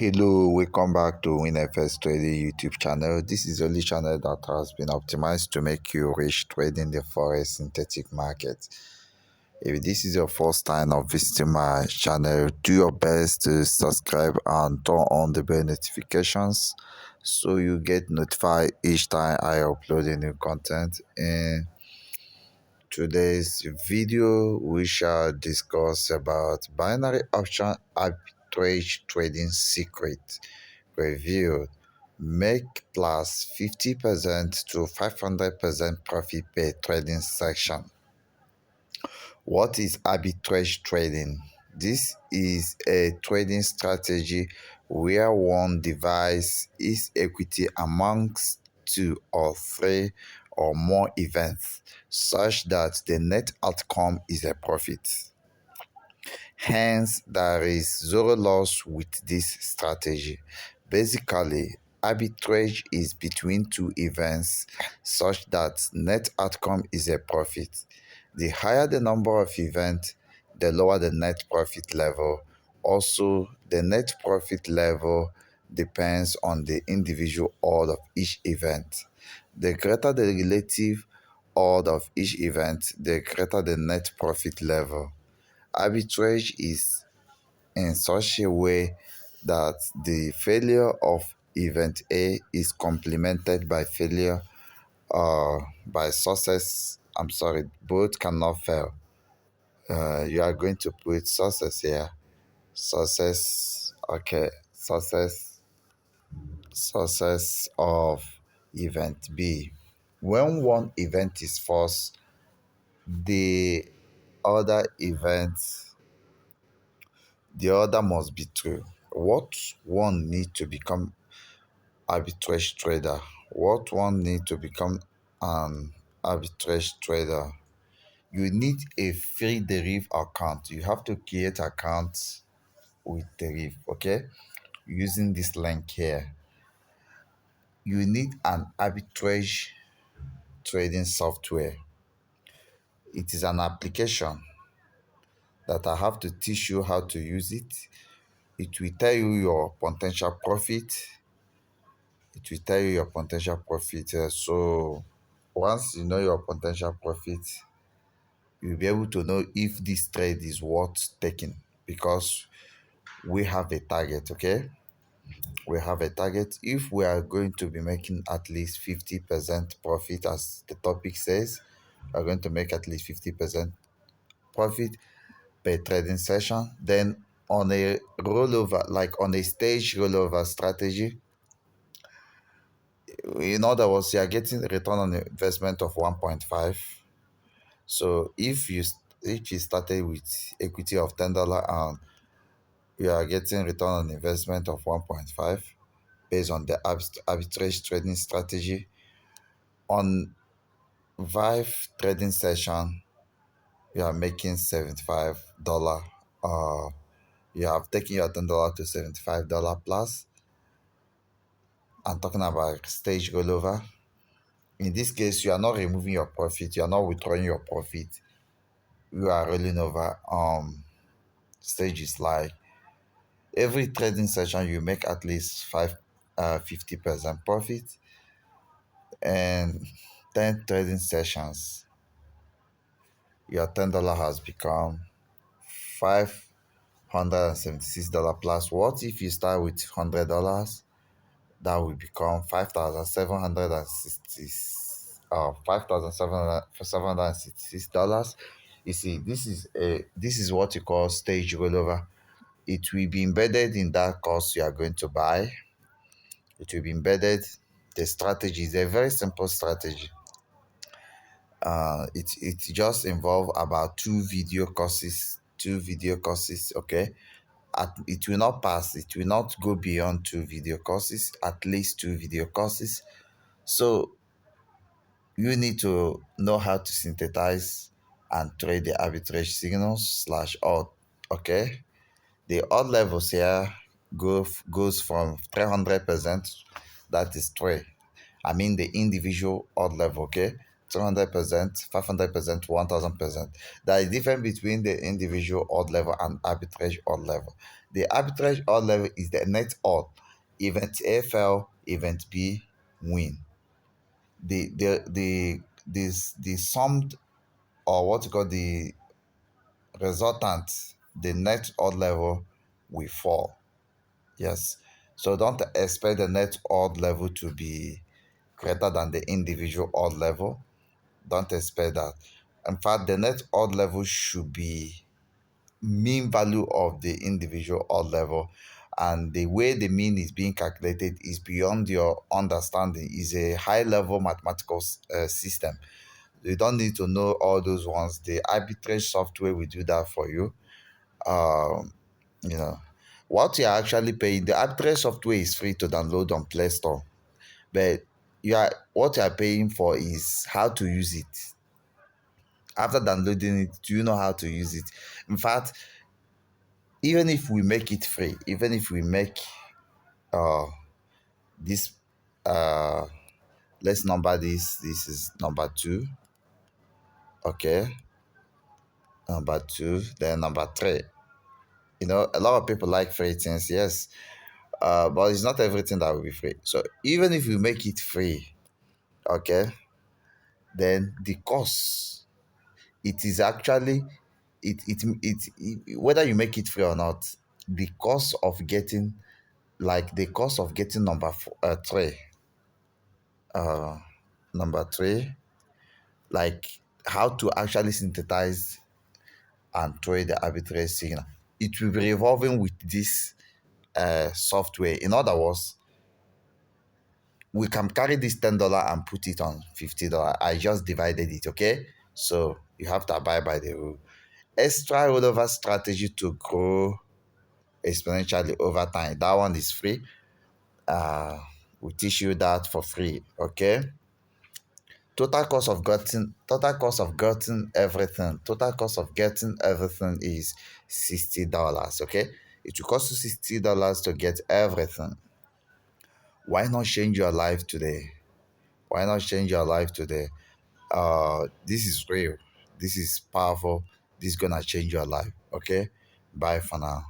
Hello, welcome back to WINFXTRADING YouTube channel. This is the only channel that has been optimized to make you rich trading the Forex synthetic market. If this is your first time of visiting my channel, do your best to subscribe and turn on the bell notifications so you get notified each time I upload a new content. In today's video, we shall discuss about binary option arbitrage trading secret revealed. Make plus 50% to 500% profit per trading section. What is arbitrage trading? This is a trading strategy where one divides its equity amongst two or three or more events such that the net outcome is a profit. Hence, there is zero loss with this strategy. Basically, arbitrage is between two events such that net outcome is a profit. The higher the number of events, the lower the net profit level. Also, the net profit level depends on the individual odd of each event. The greater the relative odd of each event, the greater the net profit level. Arbitrage is in such a way that the failure of event A is complemented by failure by success. I'm sorry, both cannot fail. You are going to put success here. Success, okay, success of event B. When one event is false, the other event the other must be true. What one need to become arbitrage trader? What one need to become an arbitrage trader? You need a free Deriv account. You have to create accounts with Deriv, okay? Using this link here. You need an arbitrage trading software. It is an application that I have to teach you how to use it. It will tell you your potential profit. It will tell you your potential profit. So once you know your potential profit, you'll be able to know if this trade is worth taking, because we have a target. Okay, we have a target. If we are going to be making at least 50% profit, as the topic says, we're going to make at least 50% profit per trading session. Then on a rollover, like on a stage rollover strategy, in other words, you are getting a return on investment of 1.5. So if you started with equity of $10 and you are getting return on investment of 1.5 based on the arbitrage trading strategy, on 5 trading session you are making $75. You have taken your $10 to $75 plus. I'm talking about stage rollover. In this case, you are not removing your profit, you are not withdrawing your profit. You are rolling over stages. Like every trading session you make at least 50% profit, and 10 trading sessions your $10 has become $576 plus. What if you start with $100? That will become $5,766. You see, this is what you call stage rollover. It will be embedded in that course you are going to buy. It will be embedded. The strategy is a very simple strategy. It just involve about two video courses. Okay. It will not pass. It will not go beyond 2 video courses. At least 2 video courses. So you need to know how to synthesize and trade the arbitrage signals / odd. Okay. The odd levels here goes from 300%. That is 3. I mean the individual odd level. Okay. 300%, 500%, 1000%. There is difference between the individual odd level and arbitrage odd level. The arbitrage odd level is the net odd. Event A fell, event B win. The summed, or what you call the resultant, the net odd level will fall. Yes. So don't expect the net odd level to be greater than the individual odd level. Don't expect that. In fact, the net odd level should be mean value of the individual odd level. And the way the mean is being calculated is beyond your understanding. It's a high level mathematical system. You don't need to know all those ones. The arbitrage software will do that for you. Um, you know, what you're actually paying, the arbitrage software is free to download on Play Store. But what you are paying for is how to use it. After downloading it, do you know how to use it? In fact, even if we make it free, even if we make uh this uh let's number this is number two. Okay, number two, then number three. A lot of people like free things, yes. But it's not everything that will be free. So even if we make it free, okay, then the cost, it is actually whether you make it free or not, the cost of getting, like the cost of getting three, uh number three, like how to actually synthesize and trade the arbitrary signal, it will be revolving with this software. In other words, we can carry this $10 and put it on $50. I just divided it, okay? So you have to abide by the rule. Extra rollover strategy to grow exponentially over time. That one is free. We teach you that for free, okay? Total cost of getting everything is $60, okay? It will cost you $60 to get everything. Why not change your life today? Why not change your life today? This is real. This is powerful. This is gonna change your life. Okay? Bye for now.